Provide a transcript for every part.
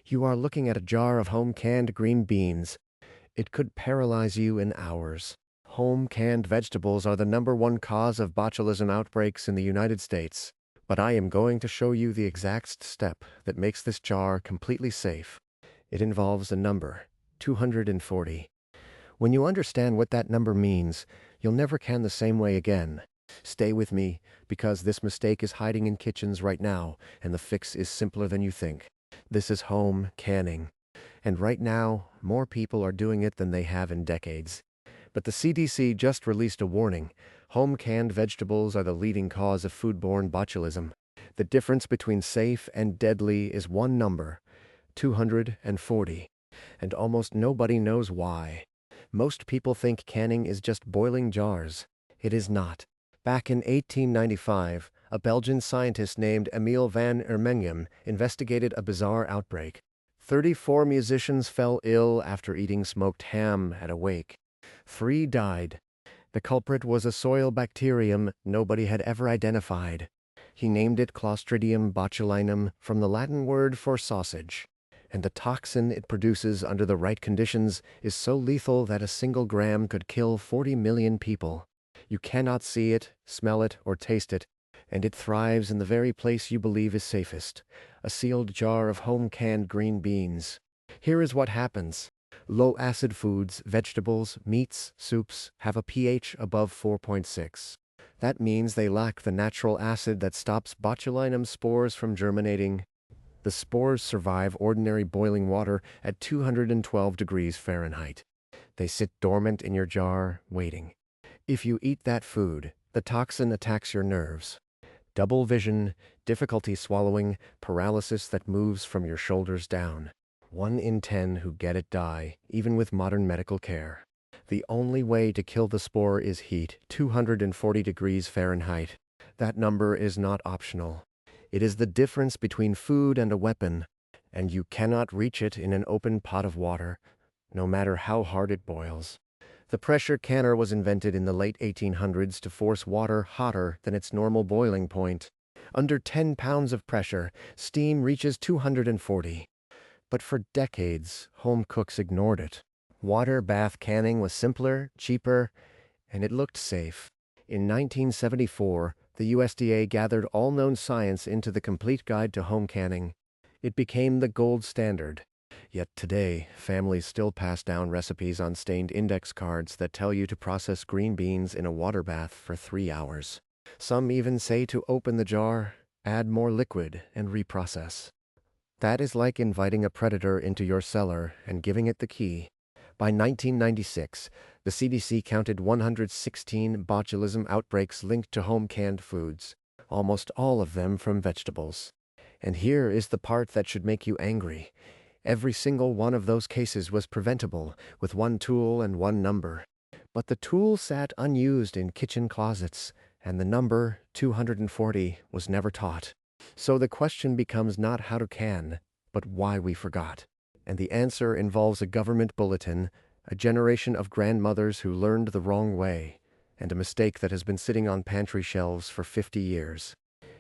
You are looking at a jar of home-canned green beans. It could paralyze you in hours. Home-canned vegetables are the #1 cause of botulism outbreaks in the United States. But I am going to show you the exact step that makes this jar completely safe. It involves a number, 240. When you understand what that number means, you'll never can the same way again. Stay with me, because this mistake is hiding in kitchens right now, and the fix is simpler than you think. This is home canning. And right now, more people are doing it than they have in decades. But the CDC just released a warning. Home-canned vegetables are the leading cause of foodborne botulism. The difference between safe and deadly is one number, 240. And almost nobody knows why. Most people think canning is just boiling jars. It is not. Back in 1895, a Belgian scientist named Emile van Ermengem investigated a bizarre outbreak. 34 musicians fell ill after eating smoked ham at a wake. 3 died. The culprit was a soil bacterium nobody had ever identified. He named it Clostridium botulinum from the Latin word for sausage. And the toxin it produces under the right conditions is so lethal that a single gram could kill 40 million people. You cannot see it, smell it, or taste it, and it thrives in the very place you believe is safest, a sealed jar of home-canned green beans. Here is what happens. Low-acid foods, vegetables, meats, soups have a pH above 4.6. That means they lack the natural acid that stops botulinum spores from germinating. The spores survive ordinary boiling water at 212 degrees Fahrenheit. They sit dormant in your jar, waiting. If you eat that food, the toxin attacks your nerves. Double vision, difficulty swallowing, paralysis that moves from your shoulders down. 1 in 10 who get it die, even with modern medical care. The only way to kill the spore is heat, 240 degrees Fahrenheit. That number is not optional. It is the difference between food and a weapon, and you cannot reach it in an open pot of water, no matter how hard it boils. The pressure canner was invented in the late 1800s to force water hotter than its normal boiling point. Under 10 pounds of pressure, steam reaches 240. But for decades, home cooks ignored it. Water bath canning was simpler, cheaper, and it looked safe. In 1974, the USDA gathered all known science into the Complete Guide to Home Canning. It became the gold standard. Yet today, families still pass down recipes on stained index cards that tell you to process green beans in a water bath for 3 hours. Some even say to open the jar, add more liquid, and reprocess. That is like inviting a predator into your cellar and giving it the key. By 1996, the CDC counted 116 botulism outbreaks linked to home-canned foods, almost all of them from vegetables. And here is the part that should make you angry. Every single one of those cases was preventable with one tool and one number. But the tool sat unused in kitchen closets, and the number, 240, was never taught. So the question becomes not how to can, but why we forgot. And the answer involves a government bulletin, a generation of grandmothers who learned the wrong way, and a mistake that has been sitting on pantry shelves for 50 years.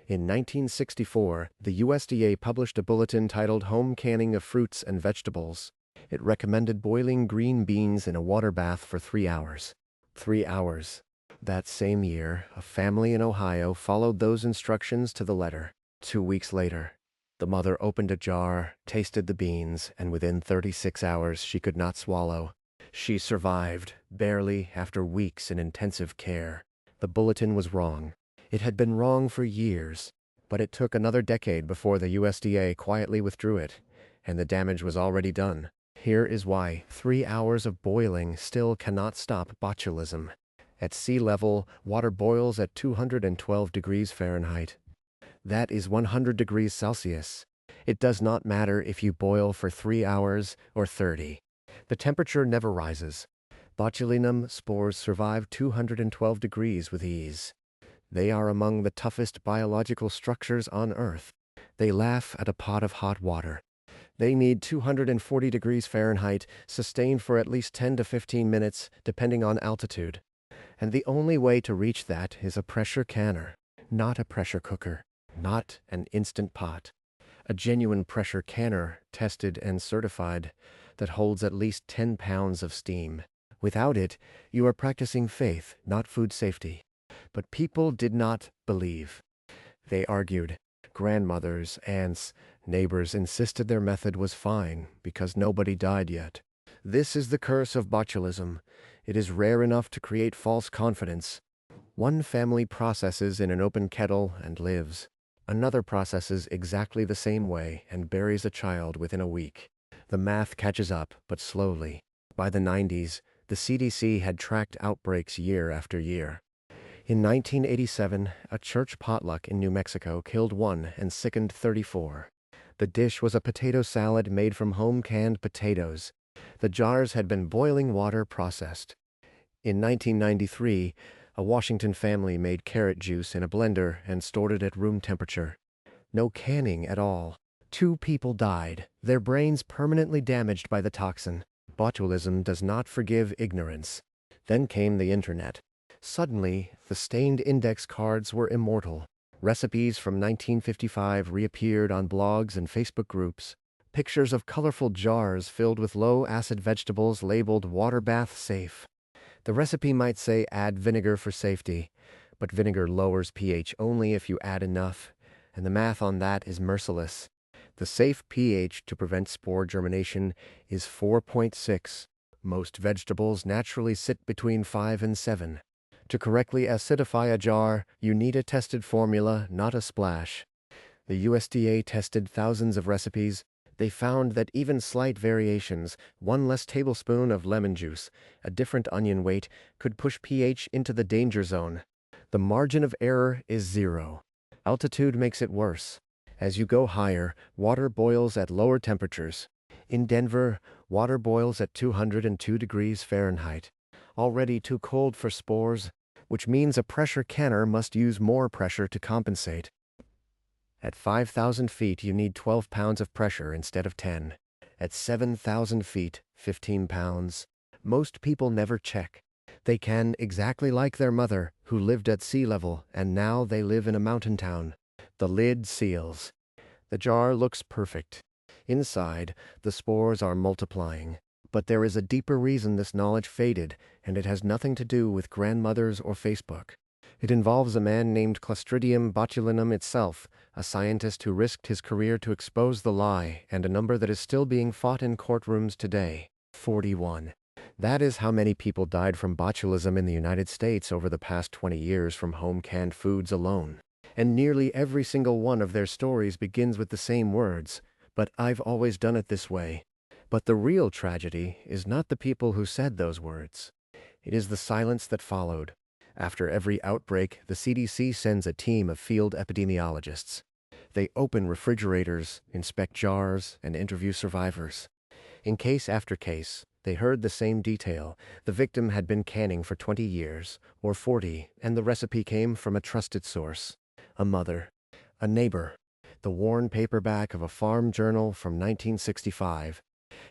In 1964, the USDA published a bulletin titled Home Canning of Fruits and Vegetables. It recommended boiling green beans in a water bath for 3 hours. 3 hours. That same year, a family in Ohio followed those instructions to the letter. 2 weeks later, the mother opened a jar, tasted the beans, and within 36 hours she could not swallow. She survived, barely, after weeks in intensive care. The bulletin was wrong. It had been wrong for years, but it took another decade before the USDA quietly withdrew it, and the damage was already done. Here is why 3 hours of boiling still cannot stop botulism. At sea level, water boils at 212 degrees Fahrenheit. That is 100 degrees Celsius. It does not matter if you boil for 3 hours or 30. The temperature never rises. Botulinum spores survive 212 degrees with ease. They are among the toughest biological structures on Earth. They laugh at a pot of hot water. They need 240 degrees Fahrenheit, sustained for at least 10 to 15 minutes, depending on altitude. And the only way to reach that is a pressure canner, not a pressure cooker, not an instant pot. a genuine pressure canner, tested and certified, that holds at least 10 pounds of steam. Without it, you are practicing faith, not food safety. But people did not believe. They argued. Grandmothers, aunts, neighbors insisted their method was fine because nobody died yet. This is the curse of botulism. It is rare enough to create false confidence. One family processes in an open kettle and lives. Another processes exactly the same way and buries a child within a week. The math catches up, but slowly. By the 90s, the CDC had tracked outbreaks year after year. In 1987, a church potluck in New Mexico killed 1 and sickened 34. The dish was a potato salad made from home-canned potatoes. The jars had been boiling water processed. In 1993, a Washington family made carrot juice in a blender and stored it at room temperature. No canning at all. 2 people died, their brains permanently damaged by the toxin. Botulism does not forgive ignorance. Then came the internet. Suddenly, the stained index cards were immortal. Recipes from 1955 reappeared on blogs and Facebook groups. Pictures of colorful jars filled with low-acid vegetables labeled water bath safe. The recipe might say add vinegar for safety, but vinegar lowers pH only if you add enough, and the math on that is merciless. The safe pH to prevent spore germination is 4.6. Most vegetables naturally sit between 5 and 7. To correctly acidify a jar, you need a tested formula, not a splash. The USDA tested thousands of recipes. They found that even slight variations, 1 less tablespoon of lemon juice, a different onion weight, could push pH into the danger zone. The margin of error is 0. Altitude makes it worse. As you go higher, water boils at lower temperatures. In Denver, water boils at 202 degrees Fahrenheit. Already too cold for spores, which means a pressure canner must use more pressure to compensate. At 5,000 feet, you need 12 pounds of pressure instead of 10. At 7,000 feet, 15 pounds. Most people never check. They can exactly like their mother, who lived at sea level, and now they live in a mountain town. The lid seals. The jar looks perfect. Inside, the spores are multiplying. But there is a deeper reason this knowledge faded, and it has nothing to do with grandmothers or Facebook. It involves a man named Clostridium botulinum itself, a scientist who risked his career to expose the lie, and a number that is still being fought in courtrooms today, 41. That is how many people died from botulism in the United States over the past 20 years from home-canned foods alone. And nearly every single one of their stories begins with the same words, "But I've always done it this way." But the real tragedy is not the people who said those words. It is the silence that followed. After every outbreak, the CDC sends a team of field epidemiologists. They open refrigerators, inspect jars, and interview survivors. In case after case, they heard the same detail. The victim had been canning for 20 years, or 40, and the recipe came from a trusted source. A mother, a neighbor, the worn paperback of a farm journal from 1965.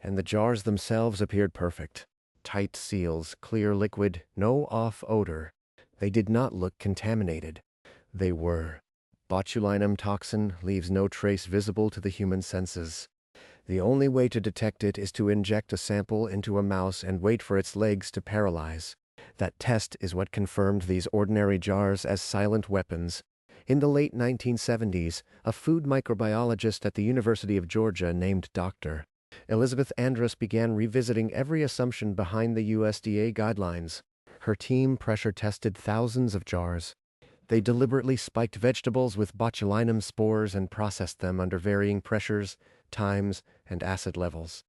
And the jars themselves appeared perfect. Tight seals, clear liquid, no off odor. They did not look contaminated. They were. Botulinum toxin leaves no trace visible to the human senses. The only way to detect it is to inject a sample into a mouse and wait for its legs to paralyze. That test is what confirmed these ordinary jars as silent weapons. In the late 1970s, a food microbiologist at the University of Georgia named Dr. Elizabeth Andrus began revisiting every assumption behind the USDA guidelines. Her team pressure tested thousands of jars. They deliberately spiked vegetables with botulinum spores and processed them under varying pressures, times, and acid levels.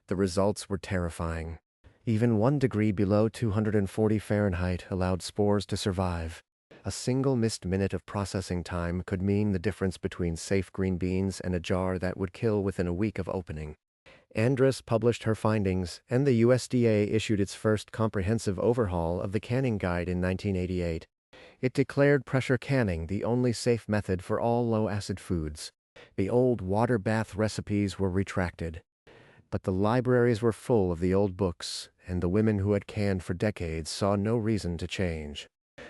The results were terrifying. Even 1 degree below 240 Fahrenheit allowed spores to survive. A single missed minute of processing time could mean the difference between safe green beans and a jar that would kill within a week of opening. Andrus published her findings, and the USDA issued its first comprehensive overhaul of the canning guide in 1988. It declared pressure canning the only safe method for all low-acid foods. The old water bath recipes were retracted. But the libraries were full of the old books, and the women who had canned for decades saw no reason to change.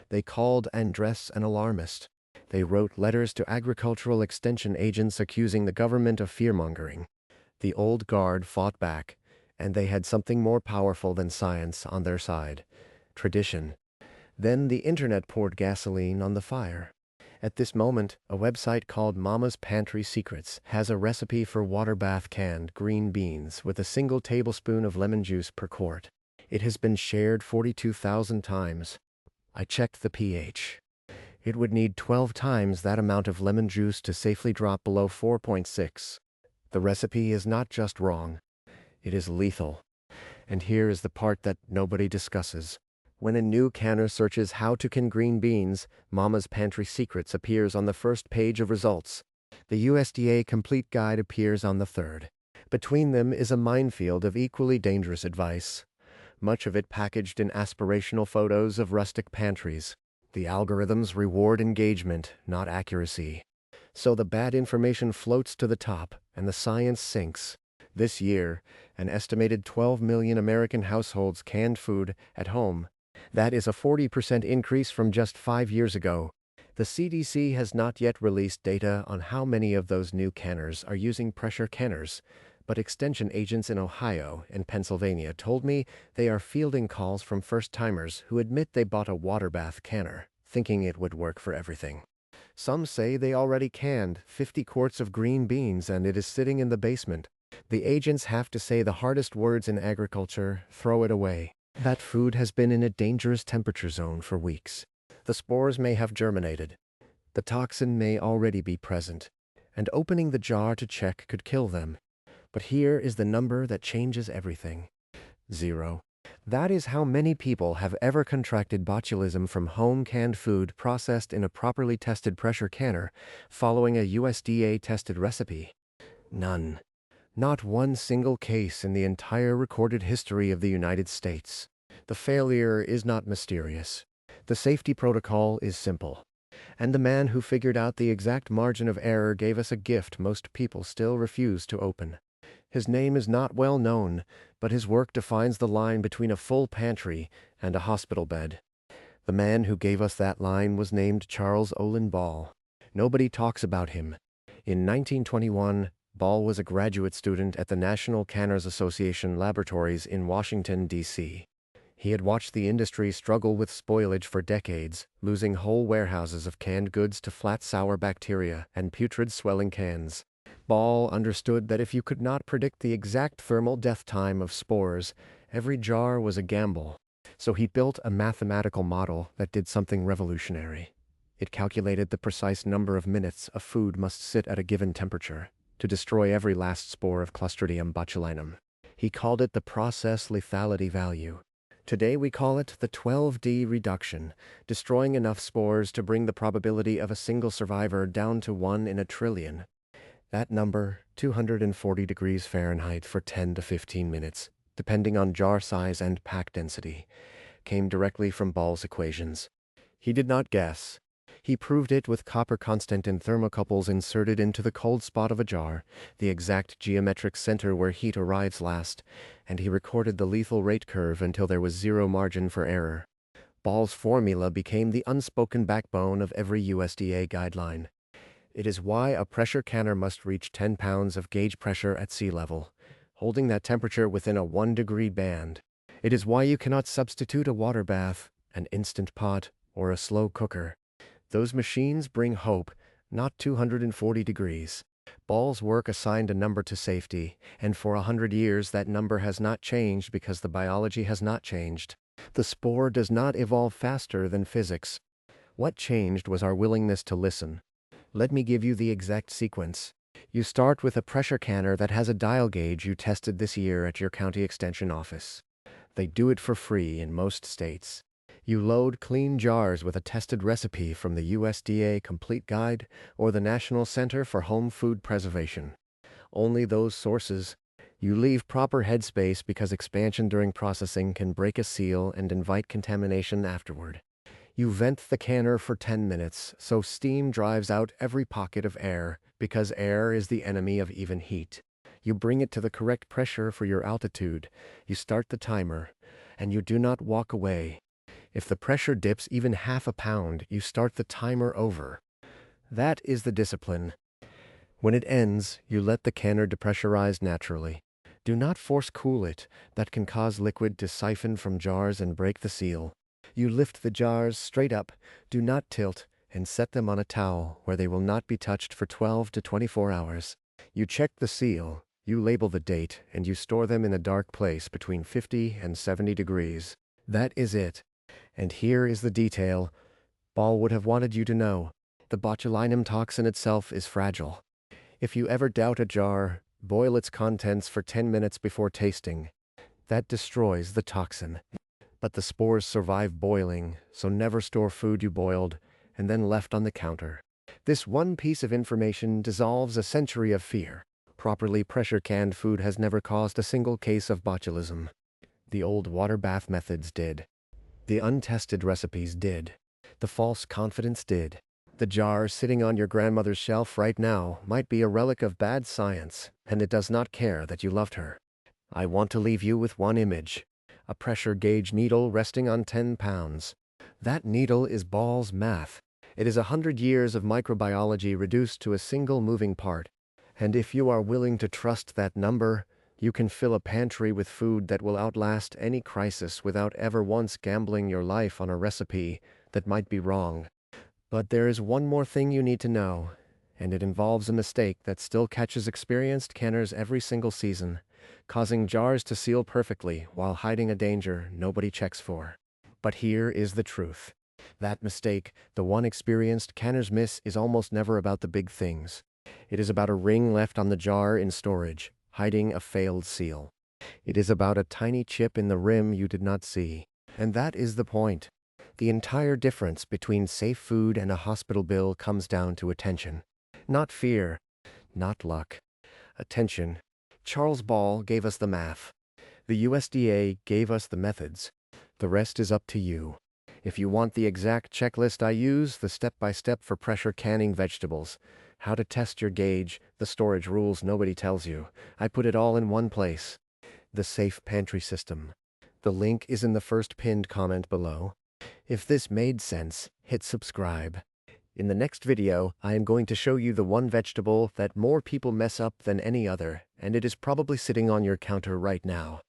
They called Andrus an alarmist. They wrote letters to agricultural extension agents accusing the government of fearmongering. The old guard fought back, and they had something more powerful than science on their side: tradition. Then the internet poured gasoline on the fire. At this moment, a website called Mama's Pantry Secrets has a recipe for water bath canned green beans with a single tablespoon of lemon juice per quart. It has been shared 42,000 times. I checked the pH. It would need 12 times that amount of lemon juice to safely drop below 4.6. The recipe is not just wrong, it is lethal. And here is the part that nobody discusses. When a new canner searches how to can green beans, Mama's Pantry Secrets appears on the first page of results. The USDA Complete Guide appears on the third. Between them is a minefield of equally dangerous advice, much of it packaged in aspirational photos of rustic pantries. The algorithms reward engagement, not accuracy. So the bad information floats to the top, and the science sinks. This year, an estimated 12 million American households canned food at home. That is a 40% increase from just 5 years ago. The CDC has not yet released data on how many of those new canners are using pressure canners, but extension agents in Ohio and Pennsylvania told me they are fielding calls from first-timers who admit they bought a water bath canner, thinking it would work for everything. Some say they already canned 50 quarts of green beans and it is sitting in the basement. The agents have to say the hardest words in agriculture: throw it away. That food has been in a dangerous temperature zone for weeks. The spores may have germinated. The toxin may already be present, and opening the jar to check could kill them. But here is the number that changes everything: 0. That is how many people have ever contracted botulism from home canned food processed in a properly tested pressure canner, following a USDA-tested recipe. None. Not one single case in the entire recorded history of the United States. The failure is not mysterious. The safety protocol is simple. And the man who figured out the exact margin of error gave us a gift most people still refuse to open. His name is not well known, but his work defines the line between a full pantry and a hospital bed. The man who gave us that line was named Charles Olin Ball. Nobody talks about him. In 1921, Ball was a graduate student at the National Canners Association laboratories in Washington, D.C. He had watched the industry struggle with spoilage for decades, losing whole warehouses of canned goods to flat sour bacteria and putrid swelling cans. Ball understood that if you could not predict the exact thermal death time of spores, every jar was a gamble. So he built a mathematical model that did something revolutionary. It calculated the precise number of minutes a food must sit at a given temperature to destroy every last spore of Clostridium botulinum. He called it the process lethality value. Today we call it the 12D reduction, destroying enough spores to bring the probability of a single survivor down to 1 in a trillion. That number, 240 degrees Fahrenheit for 10 to 15 minutes, depending on jar size and pack density, came directly from Ball's equations. He did not guess. He proved it with copper constant in thermocouples inserted into the cold spot of a jar, the exact geometric center where heat arrives last, and he recorded the lethal rate curve until there was zero margin for error. Ball's formula became the unspoken backbone of every USDA guideline. It is why a pressure canner must reach 10 pounds of gauge pressure at sea level, holding that temperature within a 1-degree band. It is why you cannot substitute a water bath, an instant pot, or a slow cooker. Those machines bring hope, not 240 degrees. Ball's work assigned a number to safety, and for 100 years that number has not changed because the biology has not changed. The spore does not evolve faster than physics. What changed was our willingness to listen. Let me give you the exact sequence. You start with a pressure canner that has a dial gauge you tested this year at your county extension office. They do it for free in most states. You load clean jars with a tested recipe from the USDA Complete Guide or the National Center for Home Food Preservation. Only those sources. You leave proper headspace because expansion during processing can break a seal and invite contamination afterward. You vent the canner for 10 minutes so steam drives out every pocket of air because air is the enemy of even heat. You bring it to the correct pressure for your altitude. You start the timer, and you do not walk away. If the pressure dips even half a pound, you start the timer over. That is the discipline. When it ends, you let the canner depressurize naturally. Do not force cool it, that can cause liquid to siphon from jars and break the seal. You lift the jars straight up, do not tilt, and set them on a towel where they will not be touched for 12 to 24 hours. You check the seal, you label the date, and you store them in a dark place between 50 and 70 degrees. That is it. And here is the detail Ball would have wanted you to know. The botulinum toxin itself is fragile. If you ever doubt a jar, boil its contents for 10 minutes before tasting. That destroys the toxin. But the spores survive boiling, so never store food you boiled and then left on the counter. This one piece of information dissolves a century of fear. Properly pressure-canned food has never caused a single case of botulism. The old water bath methods did. The untested recipes did. The false confidence did. The jar sitting on your grandmother's shelf right now might be a relic of bad science, and it does not care that you loved her. I want to leave you with one image. A pressure gauge needle resting on 10 pounds. That needle is Ball's math. It is 100 years of microbiology reduced to a single moving part. And if you are willing to trust that number, you can fill a pantry with food that will outlast any crisis without ever once gambling your life on a recipe that might be wrong. But there is one more thing you need to know, and it involves a mistake that still catches experienced canners every single season, causing jars to seal perfectly while hiding a danger nobody checks for. But here is the truth. That mistake, the one experienced canners miss, is almost never about the big things. It is about a ring left on the jar in storage, hiding a failed seal. It is about a tiny chip in the rim you did not see. And that is the point. The entire difference between safe food and a hospital bill comes down to attention. Not fear, not luck. Attention. Charles Ball gave us the math. The USDA gave us the methods. The rest is up to you. If you want the exact checklist I use, the step-by-step for pressure canning vegetables, how to test your gauge, the storage rules nobody tells you, I put it all in one place. The Safe Pantry System. The link is in the first pinned comment below. If this made sense, hit subscribe. In the next video, I am going to show you the one vegetable that more people mess up than any other, and it is probably sitting on your counter right now.